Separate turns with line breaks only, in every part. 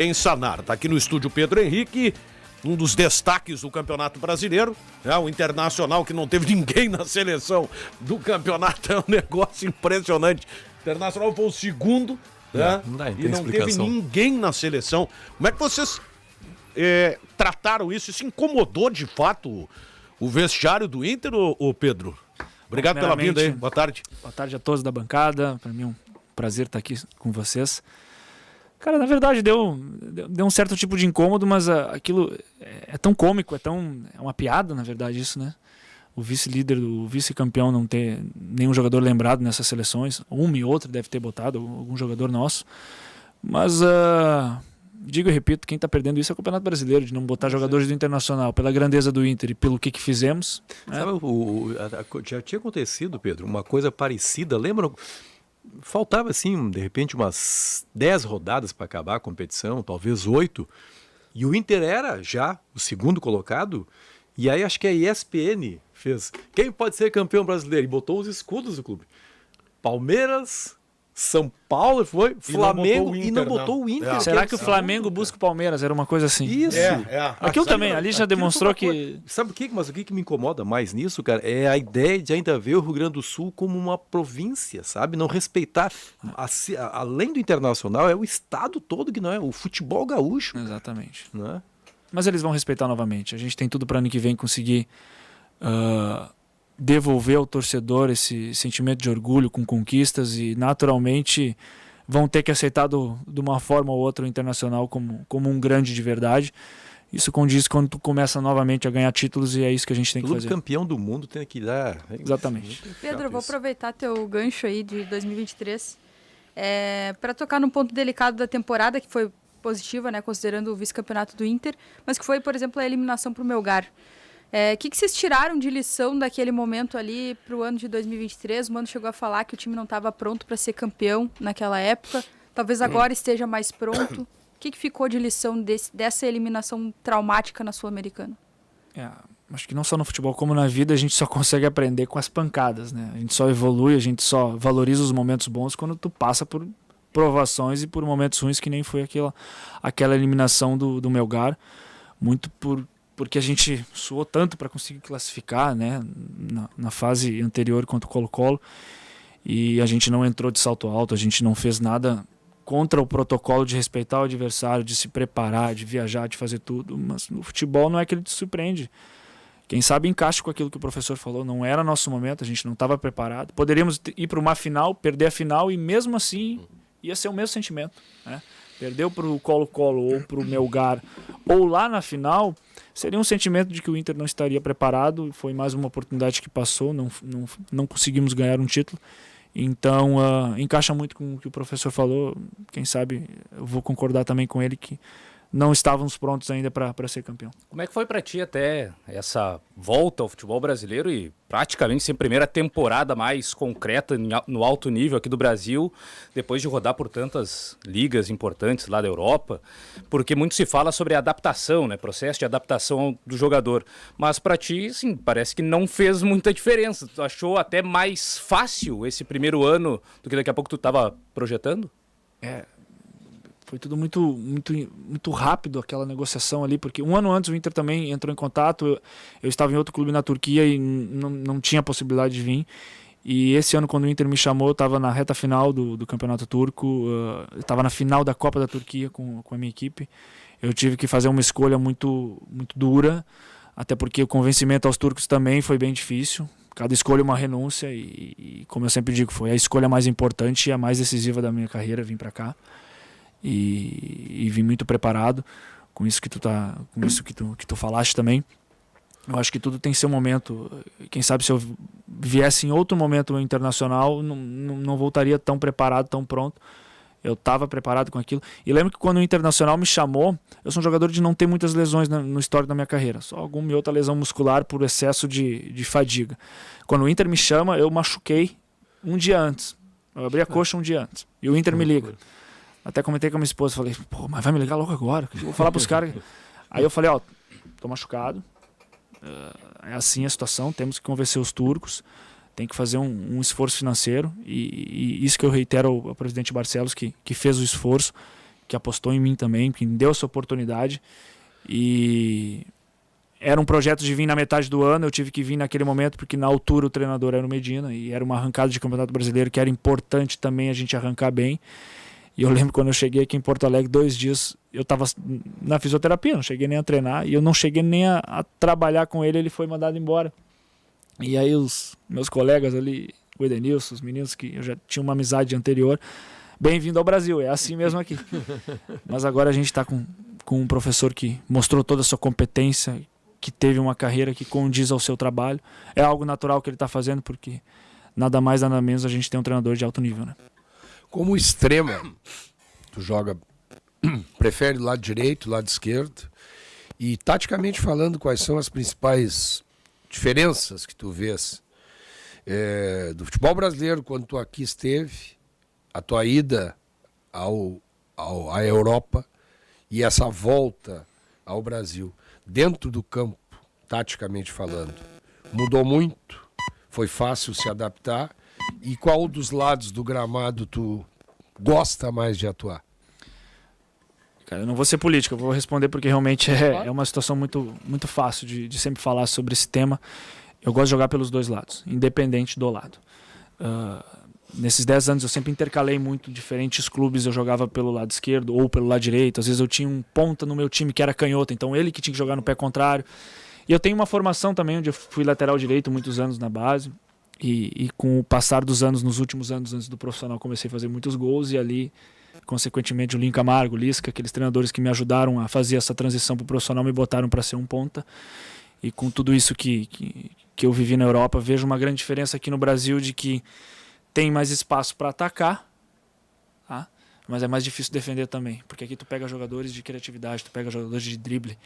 em Sanar. Está aqui no estúdio Pedro Henrique, um dos destaques do Campeonato Brasileiro, né? O Internacional, que não teve ninguém na seleção do campeonato, é um negócio impressionante. O Internacional foi o segundo, né? E não teve ninguém na seleção. Como é que vocês trataram isso? Isso incomodou de fato o vestiário do Inter, ô Pedro? Obrigado pela vinda aí, boa tarde.
Boa tarde a todos da bancada, para mim é um prazer estar aqui com vocês. Cara, na verdade deu um certo tipo de incômodo, mas aquilo é tão cômico, é uma piada, na verdade, isso, né? O vice-líder, o vice-campeão não ter nenhum jogador lembrado nessas seleções, uma e outra deve ter botado, algum jogador nosso. Mas, digo e repito, quem está perdendo isso é o Campeonato Brasileiro, de não botar jogadores do Internacional, pela grandeza do Inter e pelo que fizemos.
Sabe, já tinha acontecido, Pedro, uma coisa parecida, lembra? Faltava, assim, de repente, umas 10 rodadas para acabar a competição, talvez 8, e o Inter era já o segundo colocado, e aí acho que a ESPN fez quem pode ser campeão brasileiro, e botou os escudos do clube. Palmeiras, São Paulo, foi Flamengo, e não botou o Inter.
Será que o Flamengo busca o Palmeiras? Era uma coisa assim.
Isso.
Aquilo também, ali já demonstrou que...
Sabe o que? Mas o que me incomoda mais nisso, cara, é a ideia de ainda ver o Rio Grande do Sul como uma província, sabe? Não respeitar, além do Internacional, é o estado todo que não é, o futebol gaúcho.
Exatamente.
Né?
Mas eles vão respeitar novamente. A gente tem tudo para ano que vem conseguir devolver ao torcedor esse sentimento de orgulho com conquistas e naturalmente vão ter que aceitar de uma forma ou outra o Internacional como um grande de verdade. Isso condiz quando tu começa novamente a ganhar títulos e é isso que a gente tem que fazer.
Todo campeão do mundo tem que dar...
Exatamente.
Pedro, eu vou aproveitar teu gancho aí de 2023 para tocar num ponto delicado da temporada, que foi positiva, né, considerando o vice-campeonato do Inter, mas que foi, por exemplo, a eliminação para o Melgar. O que vocês tiraram de lição daquele momento ali para o ano de 2023? O Mano chegou a falar que o time não estava pronto para ser campeão naquela época. Talvez agora esteja mais pronto. O que ficou de lição dessa eliminação traumática na Sul-Americana?
Acho que não só no futebol, como na vida, a gente só consegue aprender com as pancadas, né? A gente só evolui, a gente só valoriza os momentos bons quando tu passa por provações e por momentos ruins, que nem foi aquela eliminação do Melgar. Muito porque a gente suou tanto para conseguir classificar, né, na fase anterior contra o Colo-Colo, e a gente não entrou de salto alto, a gente não fez nada contra o protocolo de respeitar o adversário, de se preparar, de viajar, de fazer tudo, mas no futebol não é que ele te surpreende. Quem sabe encaixa com aquilo que o professor falou, não era nosso momento, a gente não estava preparado. Poderíamos ir para uma final, perder a final e mesmo assim ia ser o mesmo sentimento, né? Perdeu para o Colo-Colo ou para o Melgar ou lá na final, seria um sentimento de que o Inter não estaria preparado. Foi mais uma oportunidade que passou, não conseguimos ganhar um título. Então, encaixa muito com o que o professor falou. Quem sabe eu vou concordar também com ele que não estávamos prontos ainda para ser campeão.
Como é que foi para ti até essa volta ao futebol brasileiro e praticamente sem primeira temporada mais concreta no alto nível aqui do Brasil, depois de rodar por tantas ligas importantes lá da Europa? Porque muito se fala sobre adaptação, né? Processo de adaptação do jogador. Mas para ti, sim, parece que não fez muita diferença. Tu achou até mais fácil esse primeiro ano do que daqui a pouco tu estava projetando?
Foi tudo muito rápido aquela negociação ali, porque um ano antes o Inter também entrou em contato, eu estava em outro clube na Turquia e não tinha possibilidade de vir. E esse ano, quando o Inter me chamou, eu estava na reta final do Campeonato Turco, eu estava na final da Copa da Turquia com a minha equipe. Eu tive que fazer uma escolha muito dura, até porque o convencimento aos turcos também foi bem difícil. Cada escolha é uma renúncia e, como eu sempre digo, foi a escolha mais importante e a mais decisiva da minha carreira, vim para cá. E vim muito preparado com isso que tu falaste também. Eu acho que tudo tem seu momento. Quem sabe se eu viesse em outro momento internacional, não voltaria tão preparado, tão pronto. Eu estava preparado com aquilo. E lembro que quando o Internacional me chamou, eu sou um jogador de não ter muitas lesões no histórico da minha carreira. Só alguma e outra lesão muscular por excesso de fadiga. Quando o Inter me chama, eu machuquei um dia antes. Eu abri a coxa um dia antes. E o Inter me liga. Até comentei com a minha esposa, falei, mas vai me ligar logo agora, eu vou falar pros caras. Aí eu falei, tô machucado, é assim a situação, temos que convencer os turcos, tem que fazer um esforço financeiro, e isso que eu reitero ao presidente Barcelos, que fez o esforço, que apostou em mim também, que me deu essa oportunidade. E era um projeto de vir na metade do ano, eu tive que vir naquele momento, porque na altura o treinador era o Medina, e era uma arrancada de Campeonato Brasileiro que era importante também a gente arrancar bem. E eu lembro quando eu cheguei aqui em Porto Alegre, 2 dias, eu estava na fisioterapia, não cheguei nem a treinar, e eu não cheguei nem a trabalhar com ele, ele foi mandado embora. E aí os meus colegas ali, o Edenilson, os meninos que eu já tinha uma amizade anterior, bem-vindo ao Brasil, é assim mesmo aqui. Mas agora a gente está com um professor que mostrou toda a sua competência, que teve uma carreira que condiz ao seu trabalho. É algo natural que ele está fazendo, porque nada mais, nada menos a gente tem um treinador de alto nível, né?
Como extrema, tu joga, prefere o lado direito, o lado esquerdo, e taticamente falando, quais são as principais diferenças que tu vês do futebol brasileiro quando tu aqui esteve, a tua ida à Europa e essa volta ao Brasil, dentro do campo, taticamente falando, mudou muito? Foi fácil se adaptar? E qual dos lados do gramado tu gosta mais de atuar?
Cara, eu não vou ser político, eu vou responder porque realmente é uma situação muito, muito fácil de sempre falar sobre esse tema. Eu gosto de jogar pelos dois lados, independente do lado. Nesses 10 anos eu sempre intercalei muito diferentes clubes, eu jogava pelo lado esquerdo ou pelo lado direito. Às vezes eu tinha um ponta no meu time que era canhoto, então ele que tinha que jogar no pé contrário. E eu tenho uma formação também onde eu fui lateral direito muitos anos na base. E com o passar dos anos, nos últimos anos antes do profissional, comecei a fazer muitos gols, e ali, consequentemente, o Linho Camargo, o Lisca, aqueles treinadores que me ajudaram a fazer essa transição para o profissional, me botaram para ser um ponta. E com tudo isso que eu vivi na Europa, vejo uma grande diferença aqui no Brasil de que tem mais espaço para atacar, tá? Mas é mais difícil defender também, porque aqui tu pega jogadores de criatividade, tu pega jogadores de drible.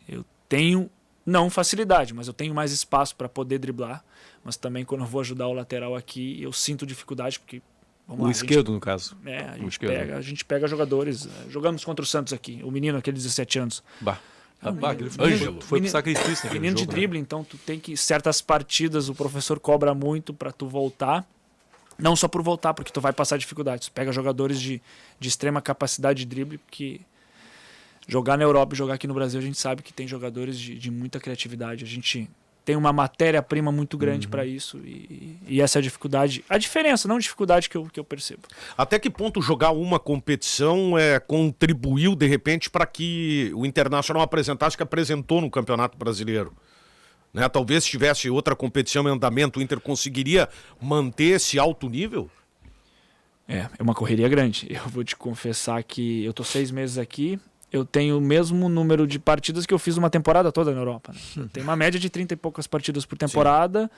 Eu tenho, não facilidade, mas eu tenho mais espaço para poder driblar. Mas também quando eu vou ajudar o lateral aqui, eu sinto dificuldade, porque...
O esquerdo, no caso.
A gente pega jogadores. Jogamos contra o Santos aqui, o menino, aquele de 17 anos.
Ângelo. Foi pro sacrifício.
Menino de drible, então tu tem que... Certas partidas o professor cobra muito para tu voltar. Não só por voltar, porque tu vai passar dificuldades. Tu pega jogadores de extrema capacidade de drible, porque jogar na Europa e jogar aqui no Brasil, a gente sabe que tem jogadores de muita criatividade. A gente tem uma matéria-prima muito grande para isso, e essa é a dificuldade, a diferença, não a dificuldade que eu percebo.
Até que ponto jogar uma competição contribuiu, de repente, para que o Internacional apresentasse o que apresentou no Campeonato Brasileiro? Né? Talvez se tivesse outra competição em andamento, o Inter conseguiria manter esse alto nível?
É uma correria grande. Eu vou te confessar que eu tô 6 meses aqui, eu tenho o mesmo número de partidas que eu fiz uma temporada toda na Europa. Né? Tem uma média de 30 e poucas partidas por temporada.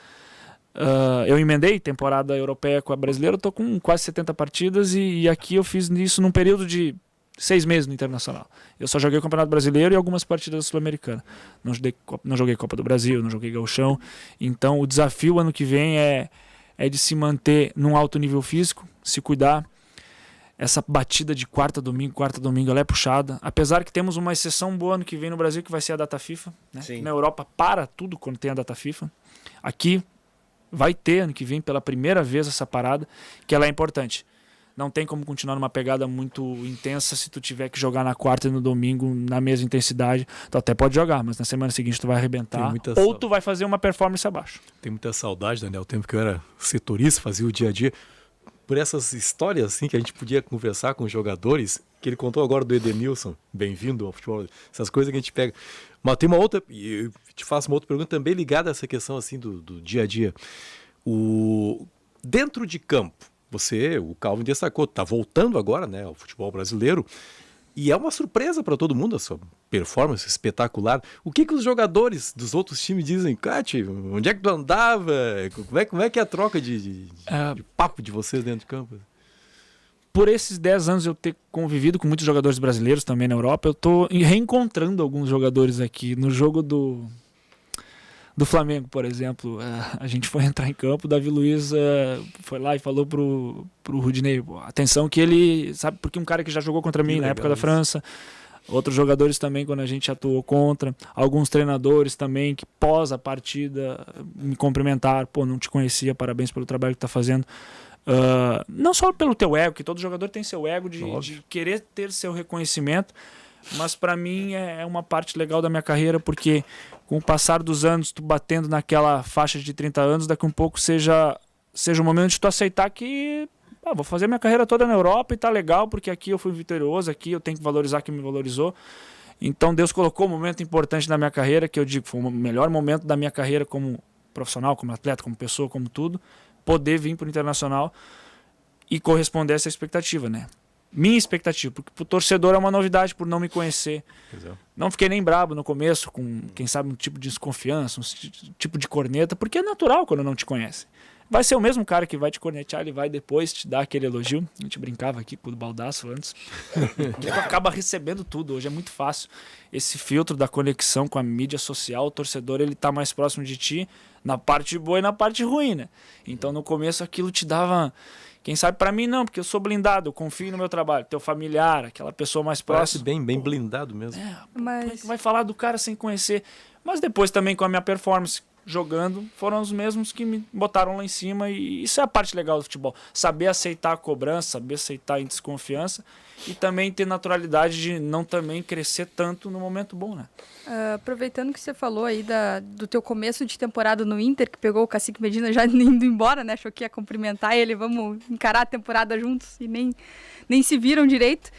Eu emendei temporada europeia com a brasileira, eu tô com quase 70 partidas, e aqui eu fiz isso num período de 6 meses no Internacional. Eu só joguei o Campeonato Brasileiro e algumas partidas Sul-Americanas. Não joguei Copa do Brasil, não joguei Gauchão. Então o desafio ano que vem é de se manter num alto nível físico, se cuidar. Essa batida de quarta domingo, ela é puxada. Apesar que temos uma exceção boa ano que vem no Brasil, que vai ser a data FIFA. Né? Na Europa para tudo quando tem a data FIFA. Aqui vai ter ano que vem pela primeira vez essa parada, que ela é importante. Não tem como continuar numa pegada muito intensa se tu tiver que jogar na quarta e no domingo na mesma intensidade. Tu até pode jogar, mas na semana seguinte tu vai arrebentar. Ou tu vai fazer uma performance abaixo.
Tem muita saudade, Daniel, o tempo que eu era setorista, fazia o dia a dia. Por essas histórias assim que a gente podia conversar com os jogadores, que ele contou agora do Edenilson, bem-vindo ao futebol, essas coisas que a gente pega. Mas tem uma outra, e eu te faço uma outra pergunta também ligada a essa questão assim do dia a dia. Dentro de campo, o Calvin destacou, está voltando agora, né, ao futebol brasileiro, e é uma surpresa para todo mundo a sua performance espetacular. O que os jogadores dos outros times dizem? Cate, onde é que tu andava? Como é que é a troca de papo de vocês dentro de campo?
Por esses 10 anos eu ter convivido com muitos jogadores brasileiros também na Europa, eu estou reencontrando alguns jogadores aqui. No jogo do Flamengo, por exemplo, a gente foi entrar em campo, o Davi Luiz foi lá e falou pro Rudinei, atenção que ele, sabe, porque um cara que já jogou contra mim na época da França, outros jogadores também quando a gente atuou contra, alguns treinadores também que pós a partida me cumprimentaram, não te conhecia, parabéns pelo trabalho que tá fazendo. Não só pelo teu ego, que todo jogador tem seu ego de querer ter seu reconhecimento, mas para mim é uma parte legal da minha carreira, porque com o passar dos anos, tu batendo naquela faixa de 30 anos, daqui a um pouco seja o momento de tu aceitar que vou fazer minha carreira toda na Europa e tá legal, porque aqui eu fui vitorioso, aqui eu tenho que valorizar quem me valorizou. Então Deus colocou um momento importante na minha carreira, que eu digo foi o melhor momento da minha carreira como profissional, como atleta, como pessoa, como tudo, poder vir para o Internacional e corresponder a essa expectativa, né? Minha expectativa, porque pro torcedor é uma novidade por não me conhecer.
Exato.
Não fiquei nem brabo no começo, com, quem sabe, um tipo de desconfiança, um tipo de corneta, porque é natural quando não te conhece. Vai ser o mesmo cara que vai te cornetear, ele vai depois te dar aquele elogio. A gente brincava aqui com o Baldasso antes. Tu acaba recebendo tudo, hoje é muito fácil. Esse filtro da conexão com a mídia social, o torcedor ele tá mais próximo de ti, na parte boa e na parte ruim, né? Então no começo aquilo te dava... Quem sabe para mim não, porque eu sou blindado, eu confio no meu trabalho. Teu familiar, aquela pessoa mais
Parece
próxima.
bem blindado mesmo.
Mas
Vai falar do cara sem conhecer. Mas depois também com a minha performance jogando, foram os mesmos que me botaram lá em cima. E isso é a parte legal do futebol. Saber aceitar a cobrança, saber aceitar em desconfiança. E também ter naturalidade de não também crescer tanto no momento bom, né?
aproveitando que você falou aí do teu começo de temporada no Inter, que pegou o Cacique Medina já indo embora, né? Achou que ia cumprimentar ele, vamos encarar a temporada juntos e nem se viram direito.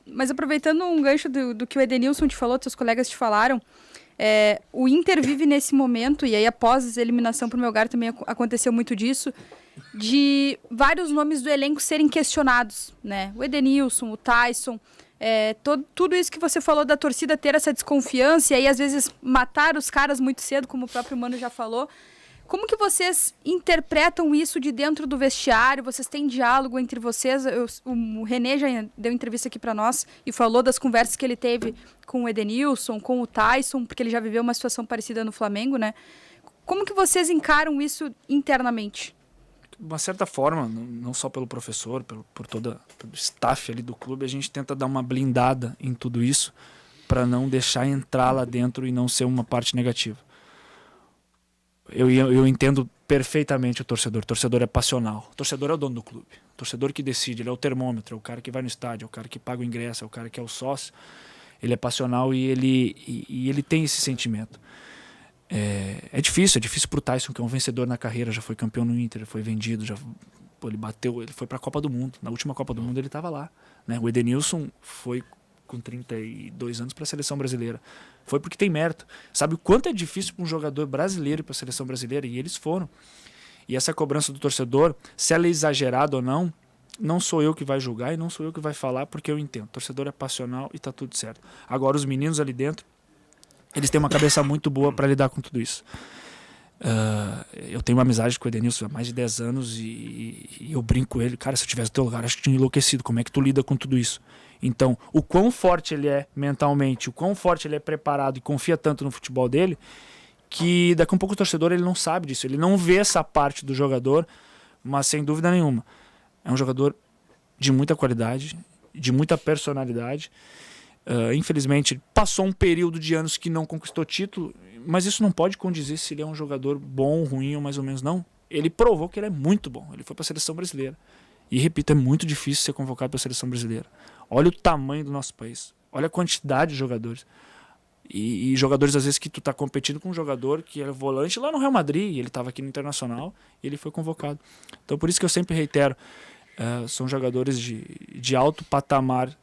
Mas aproveitando um gancho do que o Edenilson te falou, teus colegas te falaram, o Inter vive nesse momento, e aí após a eliminação para o Melgar também aconteceu muito disso, de vários nomes do elenco serem questionados, né? O Edenilson, o Tyson, tudo isso que você falou da torcida ter essa desconfiança e aí às vezes matar os caras muito cedo, como o próprio Mano já falou. Como que vocês interpretam isso de dentro do vestiário? Vocês têm diálogo entre vocês? O René já deu entrevista aqui para nós e falou das conversas que ele teve com o Edenilson, com o Tyson, porque ele já viveu uma situação parecida no Flamengo, né? Como que vocês encaram isso internamente?
De uma certa forma, não só pelo professor, por todo o staff ali do clube, a gente tenta dar uma blindada em tudo isso para não deixar entrar lá dentro e não ser uma parte negativa. Eu entendo perfeitamente o torcedor. O torcedor é passional. O torcedor é o dono do clube. O torcedor que decide, ele é o termômetro, é o cara que vai no estádio, é o cara que paga o ingresso, é o cara que é o sócio. Ele é passional e ele tem esse sentimento. É difícil pro Tyson, que é um vencedor na carreira, já foi campeão no Inter, foi vendido, ele foi para a Copa do Mundo. Na última Copa do Mundo ele estava lá, né? O Edenilson foi com 32 anos para a seleção brasileira. Foi porque tem mérito. Sabe o quanto é difícil para um jogador brasileiro ir para a seleção brasileira? E eles foram. E essa cobrança do torcedor, se ela é exagerada ou não, não sou eu que vai julgar e não sou eu que vai falar, porque eu entendo. O torcedor é passional e tá tudo certo. Agora, os meninos ali dentro, eles têm uma cabeça muito boa para lidar com tudo isso. Eu tenho uma amizade com o Edenilson há mais de 10 anos e eu brinco com ele. Cara, se eu tivesse no teu lugar, acho que tinha enlouquecido. Como é que tu lida com tudo isso? Então, o quão forte ele é mentalmente, o quão forte ele é preparado e confia tanto no futebol dele, que daqui a um pouco o torcedor ele não sabe disso. Ele não vê essa parte do jogador, mas sem dúvida nenhuma. É um jogador de muita qualidade, de muita personalidade. Infelizmente, passou um período de anos que não conquistou título, mas isso não pode condizer se ele é um jogador bom, ruim ou mais ou menos não. Ele provou que ele é muito bom. Ele foi para a seleção brasileira. E, repito, é muito difícil ser convocado para a seleção brasileira. Olha o tamanho do nosso país. Olha a quantidade de jogadores. E jogadores, às vezes, que tu tá competindo com um jogador que era volante lá no Real Madrid, e ele estava aqui no Internacional, e ele foi convocado. Então, por isso que eu sempre reitero, são jogadores de alto patamar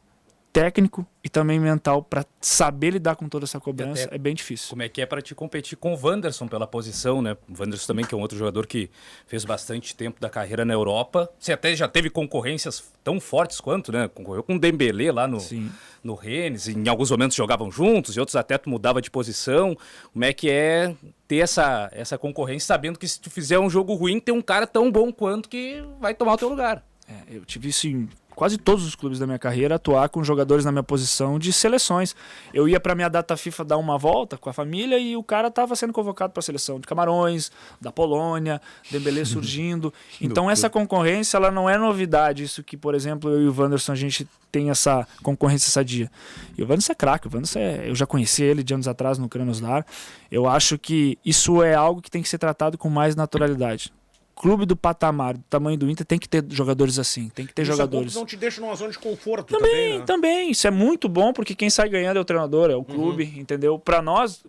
técnico e também mental para saber lidar com toda essa cobrança. É bem difícil.
Como é que é para te competir com o Wanderson pela posição, né? O Wanderson também, que é um outro jogador que fez bastante tempo da carreira na Europa. Você até já teve concorrências tão fortes quanto, né? Concorreu com o Dembélé lá no Rennes, em alguns momentos jogavam juntos, e outros até tu mudava de posição. Como é que é ter essa concorrência, sabendo que se tu fizer um jogo ruim, tem um cara tão bom quanto que vai tomar o teu lugar?
Eu tive isso em quase todos os clubes da minha carreira, atuar com jogadores na minha posição de seleções. Eu ia para minha data FIFA dar uma volta com a família e o cara estava sendo convocado para a seleção de Camarões, da Polônia, Dembélé surgindo. Então essa concorrência, ela não é novidade. Isso que, por exemplo, eu e o Wanderson, a gente tem essa concorrência sadia. E o Wanderson é craque. O Wanderson eu já conheci ele de anos atrás no Krasnodar. Eu acho que isso é algo que tem que ser tratado com mais naturalidade. clube do patamar, do tamanho do Inter, tem que ter jogadores assim. Tem que ter jogadores.
Não te deixa numa zona de conforto
Também,
né?
também. Isso é muito bom, porque quem sai ganhando é o treinador, é o clube, entendeu? Pra nós,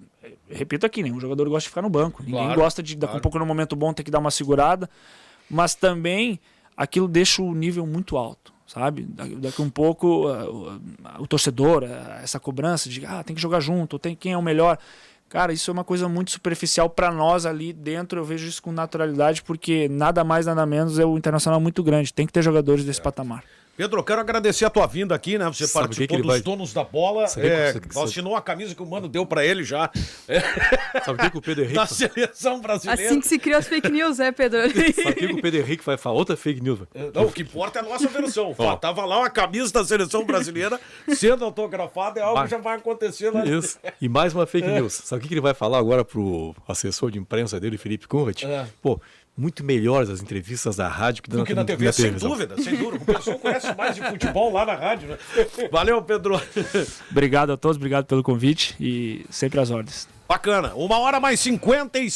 repito aqui, nenhum jogador gosta de ficar no banco. Ninguém gosta de, daqui a pouco no momento bom, ter que dar uma segurada. Mas também, aquilo deixa o nível muito alto, sabe? Daqui um pouco, o torcedor, essa cobrança de, tem que jogar junto, quem é o melhor. Cara, isso é uma coisa muito superficial para nós ali dentro. Eu vejo isso com naturalidade, porque nada mais, nada menos é o Internacional muito grande. Tem que ter jogadores desse patamar.
Pedro, eu quero agradecer a tua vinda aqui, né? Você participou dos donos da bola. Assinou a camisa que o Mano deu pra ele já.
Sabe o que o Pedro Henrique...
Da seleção brasileira.
Assim que se cria as fake news, Pedro?
Sabe o que o Pedro Henrique vai falar? Outra fake news.
Não, o que importa é a nossa versão. Tava lá uma camisa da seleção brasileira sendo autografada, é algo que já vai acontecer lá.
Isso. E mais uma fake news. Sabe o que ele vai falar agora pro assessor de imprensa dele, Felipe Kunrat? Pô, muito melhores as entrevistas da rádio
do que na TV, sem dúvida. O pessoal conhece mais de futebol lá na rádio, né? Valeu, Pedro.
Obrigado a todos, obrigado pelo convite e sempre às ordens.
Bacana. 1h mais 55.